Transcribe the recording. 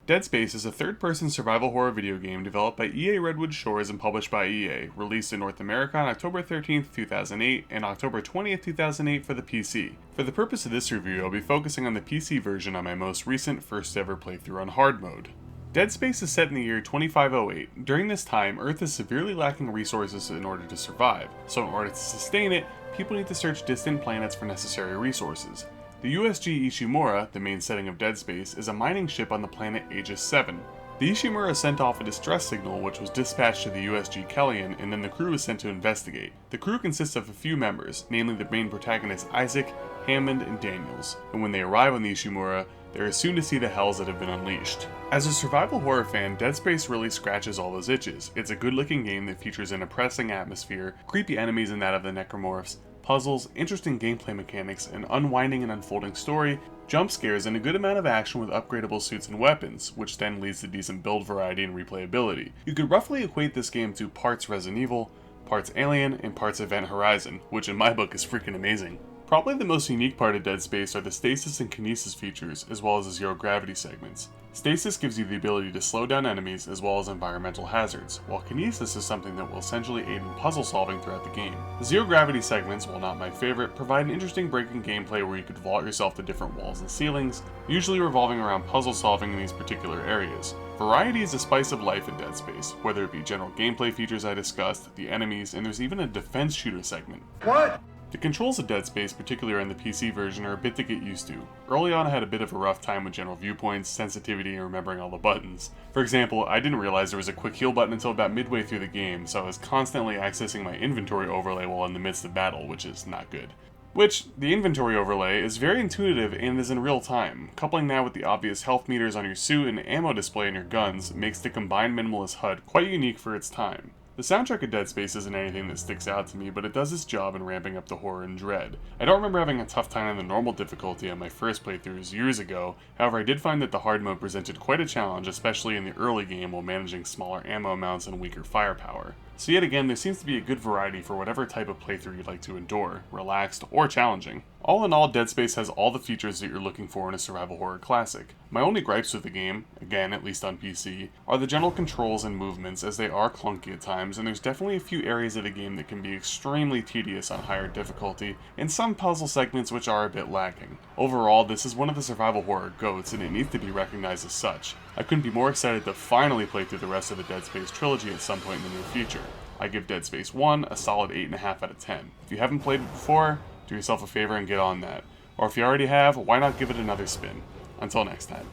Dead Space is a third-person survival horror video game developed by EA Redwood Shores and published by EA, released in North America on October 13th, 2008 and October 20th, 2008 for the PC. For the purpose of this review, I'll be focusing on the PC version on my most recent first ever playthrough on hard mode. Dead Space is set in the year 2508. During this time, Earth is severely lacking resources in order to survive, so in order to sustain it, people need to search distant planets for necessary resources. The USG Ishimura, the main setting of Dead Space, is a mining ship on the planet Aegis 7. The Ishimura sent off a distress signal which was dispatched to the USG Kellyan, and then the crew was sent to investigate. The crew consists of a few members, namely the main protagonists Isaac, Hammond, and Daniels, and when they arrive on the Ishimura, they are soon to see the hells that have been unleashed. As a survival horror fan, Dead Space really scratches all those itches. It's a good-looking game that features an oppressing atmosphere, creepy enemies in that of the necromorphs, puzzles, interesting gameplay mechanics, an unwinding and unfolding story, jump scares, and a good amount of action with upgradable suits and weapons, which then leads to decent build variety and replayability. You could roughly equate this game to parts Resident Evil, parts Alien, and parts Event Horizon, which in my book is freaking amazing. Probably the most unique part of Dead Space are the stasis and kinesis features, as well as the zero gravity segments. Stasis gives you the ability to slow down enemies as well as environmental hazards, while kinesis is something that will essentially aid in puzzle solving throughout the game. The zero gravity segments, while not my favorite, provide an interesting breaking gameplay where you could vault yourself to different walls and ceilings, usually revolving around puzzle solving in these particular areas. Variety is the spice of life in Dead Space, whether it be general gameplay features I discussed, the enemies, and there's even a defense shooter segment. What? The controls of Dead Space, particularly on the PC version, are a bit to get used to. Early on I had a bit of a rough time with general viewpoints, sensitivity, and remembering all the buttons. For example, I didn't realize there was a quick heal button until about midway through the game, so I was constantly accessing my inventory overlay while in the midst of battle, which is not good. The inventory overlay is very intuitive and is in real time. Coupling that with the obvious health meters on your suit and ammo display on your guns makes the combined minimalist HUD quite unique for its time. The soundtrack of Dead Space isn't anything that sticks out to me, but it does its job in ramping up the horror and dread. I don't remember having a tough time on the normal difficulty on my first playthroughs years ago, however I did find that the hard mode presented quite a challenge, especially in the early game while managing smaller ammo amounts and weaker firepower. So yet again, there seems to be a good variety for whatever type of playthrough you'd like to endure, relaxed or challenging. All in all, Dead Space has all the features that you're looking for in a survival horror classic. My only gripes with the game, again at least on PC, are the general controls and movements, as they are clunky at times, and there's definitely a few areas of the game that can be extremely tedious on higher difficulty, and some puzzle segments which are a bit lacking. Overall, this is one of the survival horror GOATs, and it needs to be recognized as such. I couldn't be more excited to finally play through the rest of the Dead Space trilogy at some point in the near future. I give Dead Space 1 a solid 8.5 out of 10. If you haven't played it before, do yourself a favor and get on that. Or if you already have, why not give it another spin? Until next time.